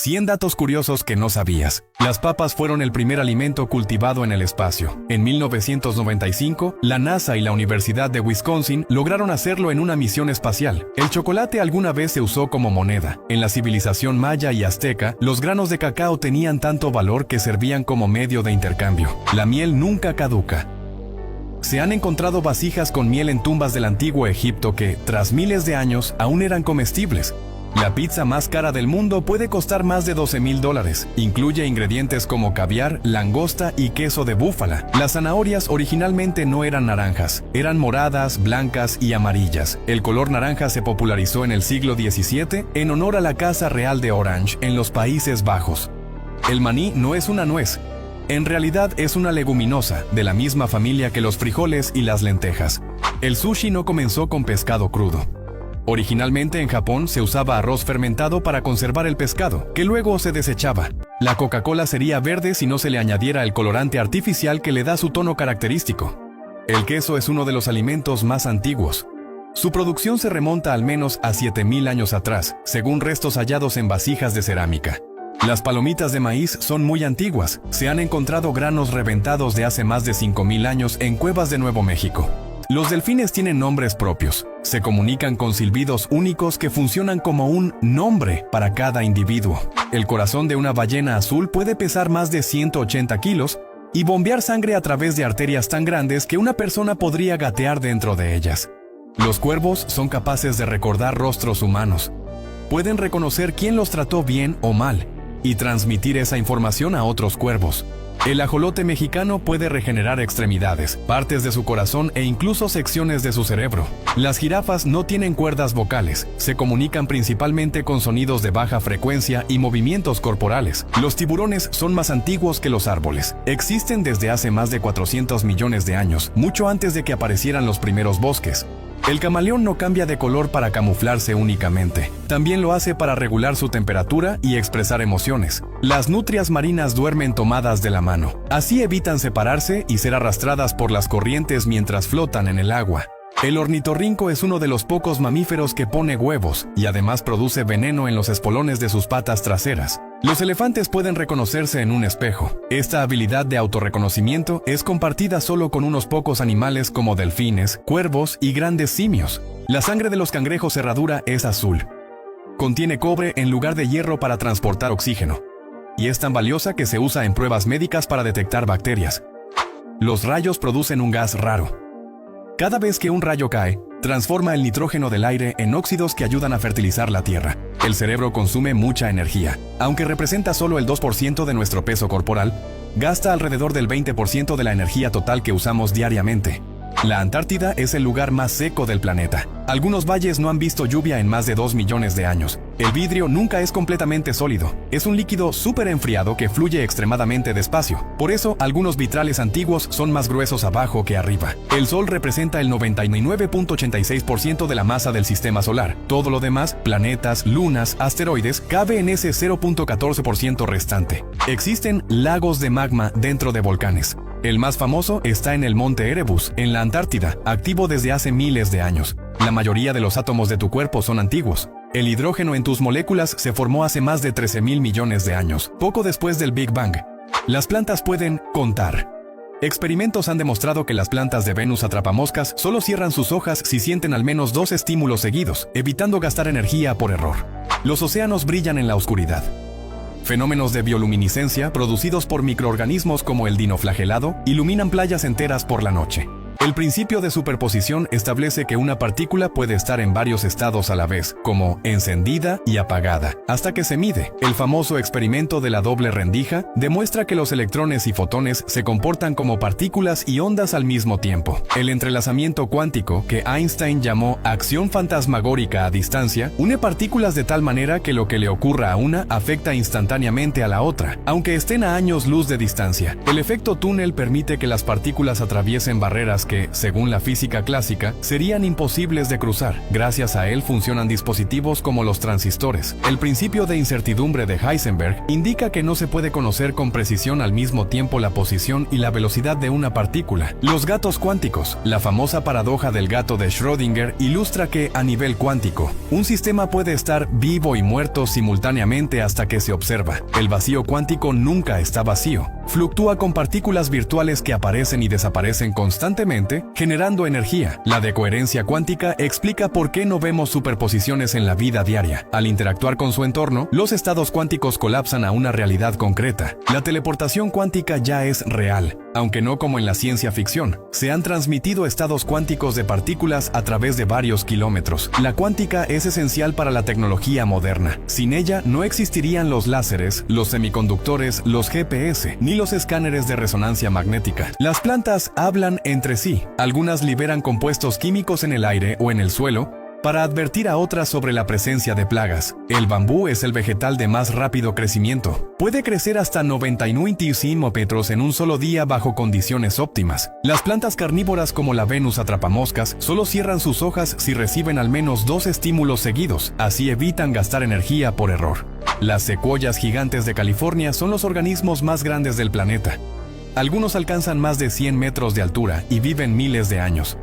100 datos curiosos que no sabías. Las papas fueron el primer alimento cultivado en el espacio. En 1995, la NASA y la Universidad de Wisconsin lograron hacerlo en una misión espacial. El chocolate alguna vez se usó como moneda. En la civilización maya y azteca, los granos de cacao tenían tanto valor que servían como medio de intercambio. La miel nunca caduca. Se han encontrado vasijas con miel en tumbas del antiguo Egipto que, tras miles de años, aún eran comestibles. La pizza más cara del mundo puede costar más de $12,000. Incluye ingredientes como caviar, langosta y queso de búfala. Las zanahorias originalmente no eran naranjas, eran moradas, blancas y amarillas. El color naranja se popularizó en el siglo XVII en honor a la Casa Real de Orange en los Países Bajos. El maní no es una nuez. En realidad es una leguminosa, de la misma familia que los frijoles y las lentejas. El sushi no comenzó con pescado crudo. Originalmente en Japón se usaba arroz fermentado para conservar el pescado, que luego se desechaba. La Coca-Cola sería verde si no se le añadiera el colorante artificial que le da su tono característico. El queso es uno de los alimentos más antiguos. Su producción se remonta al menos a 7,000 años atrás, según restos hallados en vasijas de cerámica. Las palomitas de maíz son muy antiguas. Se han encontrado granos reventados de hace más de 5,000 años en cuevas de Nuevo México. Los delfines tienen nombres propios. Se comunican con silbidos únicos que funcionan como un nombre para cada individuo. El corazón de una ballena azul puede pesar más de 180 kilos y bombear sangre a través de arterias tan grandes que una persona podría gatear dentro de ellas. Los cuervos son capaces de recordar rostros humanos. Pueden reconocer quién los trató bien o mal y transmitir esa información a otros cuervos. El ajolote mexicano puede regenerar extremidades, partes de su corazón e incluso secciones de su cerebro. Las jirafas no tienen cuerdas vocales, se comunican principalmente con sonidos de baja frecuencia y movimientos corporales. Los tiburones son más antiguos que los árboles. Existen desde hace más de 400 millones de años, mucho antes de que aparecieran los primeros bosques. El camaleón no cambia de color para camuflarse únicamente. También lo hace para regular su temperatura y expresar emociones. Las nutrias marinas duermen tomadas de la mano. Así evitan separarse y ser arrastradas por las corrientes mientras flotan en el agua. El ornitorrinco es uno de los pocos mamíferos que pone huevos y además produce veneno en los espolones de sus patas traseras. Los elefantes pueden reconocerse en un espejo. Esta habilidad de autorreconocimiento es compartida solo con unos pocos animales como delfines, cuervos y grandes simios. La sangre de los cangrejos herradura es azul. Contiene cobre en lugar de hierro para transportar oxígeno. Y es tan valiosa que se usa en pruebas médicas para detectar bacterias. Los rayos producen un gas raro. Cada vez que un rayo cae, transforma el nitrógeno del aire en óxidos que ayudan a fertilizar la tierra. El cerebro consume mucha energía. Aunque representa solo el 2% de nuestro peso corporal, gasta alrededor del 20% de la energía total que usamos diariamente. La Antártida es el lugar más seco del planeta. Algunos valles no han visto lluvia en más de 2 millones de años. El vidrio nunca es completamente sólido. Es un líquido súper enfriado que fluye extremadamente despacio. Por eso, algunos vitrales antiguos son más gruesos abajo que arriba. El Sol representa el 99.86% de la masa del sistema solar. Todo lo demás, planetas, lunas, asteroides, cabe en ese 0.14% restante. Existen lagos de magma dentro de volcanes. El más famoso está en el monte Erebus, en la Antártida, activo desde hace miles de años. La mayoría de los átomos de tu cuerpo son antiguos. El hidrógeno en tus moléculas se formó hace más de 13,000 millones de años, poco después del Big Bang. Las plantas pueden contar. Experimentos han demostrado que las plantas de Venus atrapamoscas solo cierran sus hojas si sienten al menos 2 estímulos seguidos, evitando gastar energía por error. Los océanos brillan en la oscuridad. Fenómenos de bioluminiscencia producidos por microorganismos como el dinoflagelado iluminan playas enteras por la noche. El principio de superposición establece que una partícula puede estar en varios estados a la vez, como encendida y apagada, hasta que se mide. El famoso experimento de la doble rendija demuestra que los electrones y fotones se comportan como partículas y ondas al mismo tiempo. El entrelazamiento cuántico, que Einstein llamó acción fantasmagórica a distancia, une partículas de tal manera que lo que le ocurra a una afecta instantáneamente a la otra, aunque estén a años luz de distancia. El efecto túnel permite que las partículas atraviesen barreras que, según la física clásica, serían imposibles de cruzar. Gracias a él funcionan dispositivos como los transistores. El principio de incertidumbre de Heisenberg indica que no se puede conocer con precisión al mismo tiempo la posición y la velocidad de una partícula. Los gatos cuánticos. La famosa paradoja del gato de Schrödinger ilustra que, a nivel cuántico, un sistema puede estar vivo y muerto simultáneamente hasta que se observa. El vacío cuántico nunca está vacío. Fluctúa con partículas virtuales que aparecen y desaparecen constantemente, generando energía. La decoherencia cuántica explica por qué no vemos superposiciones en la vida diaria. Al interactuar con su entorno, los estados cuánticos colapsan a una realidad concreta. La teleportación cuántica ya es real, aunque no como en la ciencia ficción. Se han transmitido estados cuánticos de partículas a través de varios kilómetros. La cuántica es esencial para la tecnología moderna. Sin ella no existirían los láseres, los semiconductores, los GPS, ni los escáneres de resonancia magnética. Las plantas hablan entre sí. Algunas liberan compuestos químicos en el aire o en el suelo para advertir a otras sobre la presencia de plagas. El bambú es el vegetal de más rápido crecimiento. Puede crecer hasta 99 centímetros en un solo día bajo condiciones óptimas. Las plantas carnívoras como la Venus atrapamoscas solo cierran sus hojas si reciben al menos 2 estímulos seguidos, así evitan gastar energía por error. Las secuoyas gigantes de California son los organismos más grandes del planeta. Algunos alcanzan más de 100 metros de altura y viven miles de años.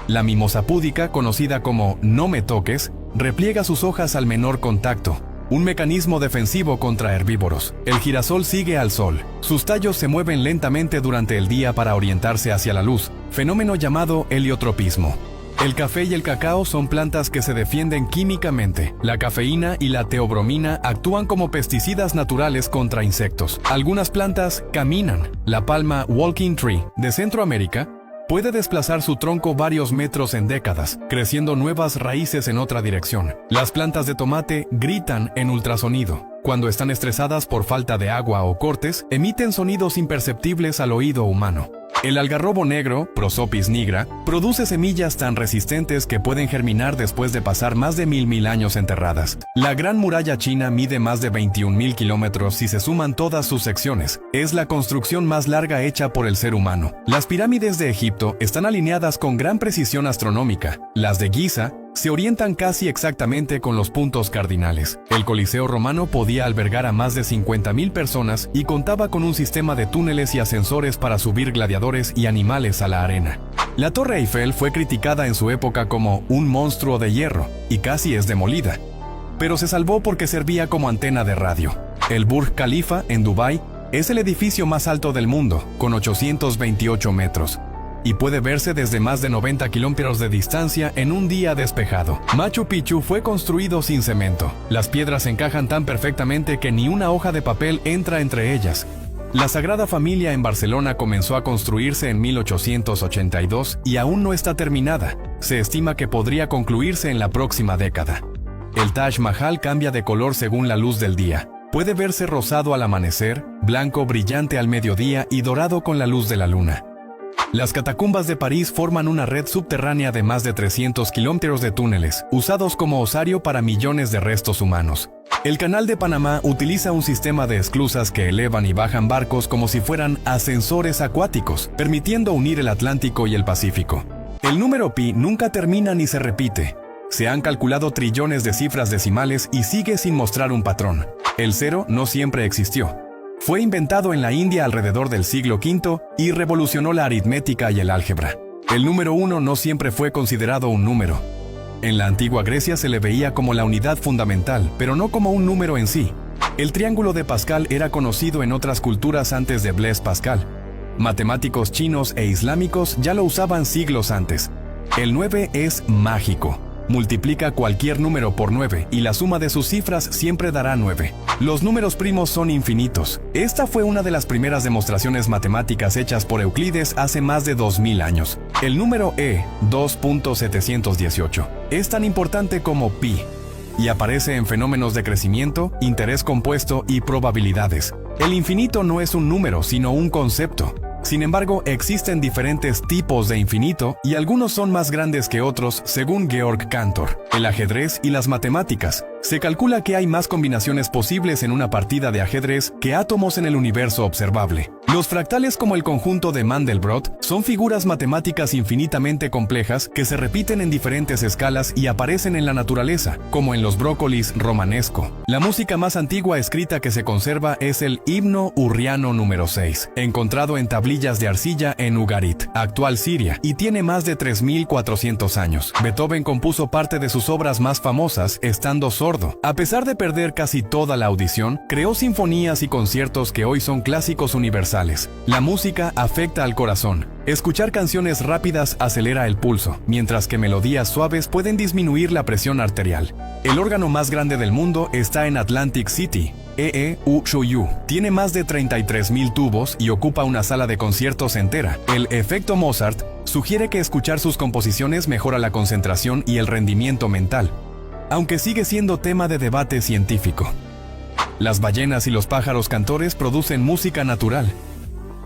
La mimosa púdica, conocida como no me toques, repliega sus hojas al menor contacto, un mecanismo defensivo contra herbívoros. El girasol sigue al sol. Sus tallos se mueven lentamente durante el día para orientarse hacia la luz, fenómeno llamado heliotropismo. El café y el cacao son plantas que se defienden químicamente. La cafeína y la teobromina actúan como pesticidas naturales contra insectos. Algunas plantas caminan. La palma walking tree de Centroamérica puede desplazar su tronco varios metros en décadas, creciendo nuevas raíces en otra dirección. Las plantas de tomate gritan en ultrasonido. Cuando están estresadas por falta de agua o cortes, emiten sonidos imperceptibles al oído humano. El algarrobo negro, Prosopis nigra, produce semillas tan resistentes que pueden germinar después de pasar más de 1000 años enterradas. La Gran Muralla China mide más de 21.000 kilómetros si se suman todas sus secciones. Es la construcción más larga hecha por el ser humano. Las pirámides de Egipto están alineadas con gran precisión astronómica. Las de Giza se orientan casi exactamente con los puntos cardinales. El Coliseo romano podía albergar a más de 50.000 personas y contaba con un sistema de túneles y ascensores para subir gladiadores y animales a la arena. La Torre Eiffel fue criticada en su época como un monstruo de hierro y casi es demolida, pero se salvó porque servía como antena de radio. El Burj Khalifa en Dubái es el edificio más alto del mundo, con 828 metros. Y puede verse desde más de 90 kilómetros de distancia en un día despejado. Machu Picchu fue construido sin cemento. Las piedras encajan tan perfectamente que ni una hoja de papel entra entre ellas. La Sagrada Familia en Barcelona comenzó a construirse en 1882 y aún no está terminada. Se estima que podría concluirse en la próxima década. El Taj Mahal cambia de color según la luz del día. Puede verse rosado al amanecer, blanco brillante al mediodía y dorado con la luz de la luna. Las catacumbas de París forman una red subterránea de más de 300 kilómetros de túneles, usados como osario para millones de restos humanos. El Canal de Panamá utiliza un sistema de esclusas que elevan y bajan barcos como si fueran ascensores acuáticos, permitiendo unir el Atlántico y el Pacífico. El número pi nunca termina ni se repite. Se han calculado trillones de cifras decimales y sigue sin mostrar un patrón. El cero no siempre existió. Fue inventado en la India alrededor del siglo V y revolucionó la aritmética y el álgebra. El número 1 no siempre fue considerado un número. En la antigua Grecia se le veía como la unidad fundamental, pero no como un número en sí. El triángulo de Pascal era conocido en otras culturas antes de Blaise Pascal. Matemáticos chinos e islámicos ya lo usaban siglos antes. El 9 es mágico. Multiplica cualquier número por 9 y la suma de sus cifras siempre dará 9. Los números primos son infinitos. Esta fue una de las primeras demostraciones matemáticas hechas por Euclides hace más de 2000 años. El número E, 2.718, es tan importante como pi y aparece en fenómenos de crecimiento, interés compuesto y probabilidades. El infinito no es un número, sino un concepto. Sin embargo, existen diferentes tipos de infinito y algunos son más grandes que otros según Georg Cantor. El ajedrez y las matemáticas. Se calcula que hay más combinaciones posibles en una partida de ajedrez que átomos en el universo observable. Los fractales, como el conjunto de Mandelbrot, son figuras matemáticas infinitamente complejas que se repiten en diferentes escalas y aparecen en la naturaleza, como en los brócolis romanesco. La música más antigua escrita que se conserva es el Himno Hurriano número 6, encontrado en tablillas de arcilla en Ugarit, actual Siria, y tiene más de 3.400 años. Beethoven compuso parte de sus obras más famosas estando sordo. A pesar de perder casi toda la audición, creó sinfonías y conciertos que hoy son clásicos universales. La música afecta al corazón. Escuchar canciones rápidas acelera el pulso, mientras que melodías suaves pueden disminuir la presión arterial. El órgano más grande del mundo está en Atlantic City, EEU. Tiene más de 33.000 tubos y ocupa una sala de conciertos entera. El efecto Mozart sugiere que escuchar sus composiciones mejora la concentración y el rendimiento mental, aunque sigue siendo tema de debate científico. Las ballenas y los pájaros cantores producen música natural.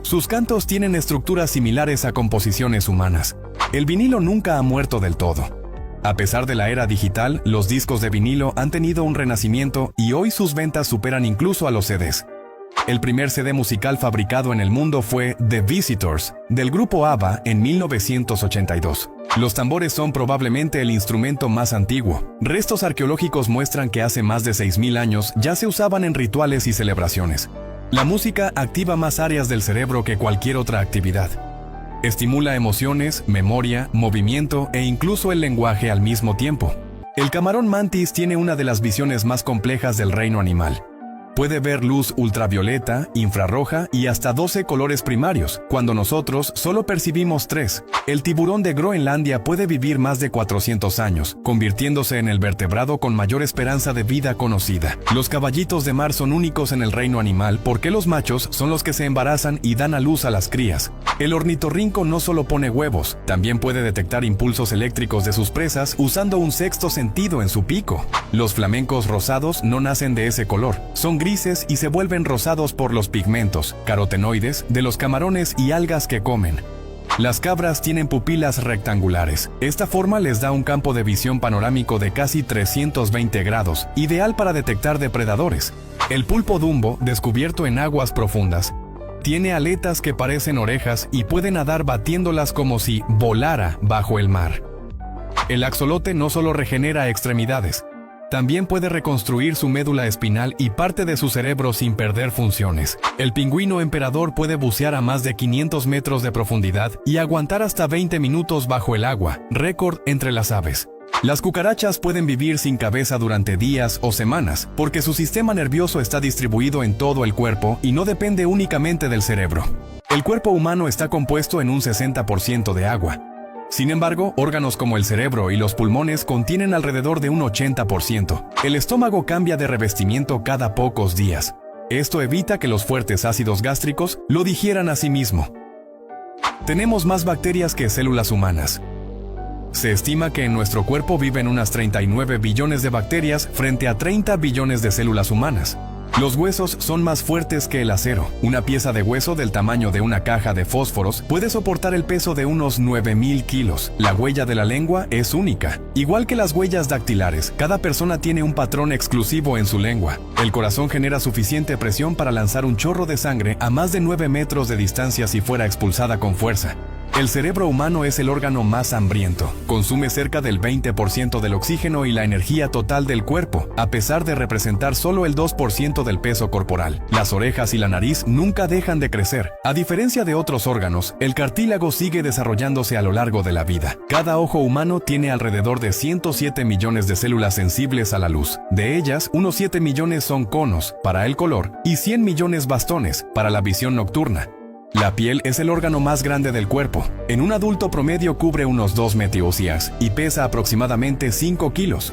Sus cantos tienen estructuras similares a composiciones humanas. El vinilo nunca ha muerto del todo. A pesar de la era digital, los discos de vinilo han tenido un renacimiento y hoy sus ventas superan incluso a los CDs. El primer CD musical fabricado en el mundo fue The Visitors, del grupo ABBA, en 1982. Los tambores son probablemente el instrumento más antiguo. Restos arqueológicos muestran que hace más de 6.000 años ya se usaban en rituales y celebraciones. La música activa más áreas del cerebro que cualquier otra actividad. Estimula emociones, memoria, movimiento e incluso el lenguaje al mismo tiempo. El camarón mantis tiene una de las visiones más complejas del reino animal. Puede ver luz ultravioleta, infrarroja y hasta 12 colores primarios, cuando nosotros solo percibimos 3. El tiburón de Groenlandia puede vivir más de 400 años, convirtiéndose en el vertebrado con mayor esperanza de vida conocida. Los caballitos de mar son únicos en el reino animal porque los machos son los que se embarazan y dan a luz a las crías. El ornitorrinco no solo pone huevos, también puede detectar impulsos eléctricos de sus presas usando un sexto sentido en su pico. Los flamencos rosados no nacen de ese color, son grises y se vuelven rosados por los pigmentos, carotenoides, de los camarones y algas que comen. Las cabras tienen pupilas rectangulares. Esta forma les da un campo de visión panorámico de casi 320 grados, ideal para detectar depredadores. El pulpo dumbo, descubierto en aguas profundas, tiene aletas que parecen orejas y puede nadar batiéndolas como si volara bajo el mar. El axolote no solo regenera extremidades, también puede reconstruir su médula espinal y parte de su cerebro sin perder funciones. El pingüino emperador puede bucear a más de 500 metros de profundidad y aguantar hasta 20 minutos bajo el agua, récord entre las aves. Las cucarachas pueden vivir sin cabeza durante días o semanas, porque su sistema nervioso está distribuido en todo el cuerpo y no depende únicamente del cerebro. El cuerpo humano está compuesto en un 60% de agua. Sin embargo, órganos como el cerebro y los pulmones contienen alrededor de un 80%. El estómago cambia de revestimiento cada pocos días. Esto evita que los fuertes ácidos gástricos lo digieran a sí mismo. Tenemos más bacterias que células humanas. Se estima que en nuestro cuerpo viven unas 39 billones de bacterias frente a 30 billones de células humanas. Los huesos son más fuertes que el acero. Una pieza de hueso del tamaño de una caja de fósforos puede soportar el peso de unos 9.000 kilos. La huella de la lengua es única. Igual que las huellas dactilares, cada persona tiene un patrón exclusivo en su lengua. El corazón genera suficiente presión para lanzar un chorro de sangre a más de 9 metros de distancia si fuera expulsada con fuerza. El cerebro humano es el órgano más hambriento. Consume cerca del 20% del oxígeno y la energía total del cuerpo, a pesar de representar solo el 2% del peso corporal. Las orejas y la nariz nunca dejan de crecer. A diferencia de otros órganos, el cartílago sigue desarrollándose a lo largo de la vida. Cada ojo humano tiene alrededor de 107 millones de células sensibles a la luz. De ellas, unos 7 millones son conos, para el color, y 100 millones bastones, para la visión nocturna. La piel es el órgano más grande del cuerpo. En un adulto promedio cubre unos 2 metros y pesa aproximadamente 5 kilos.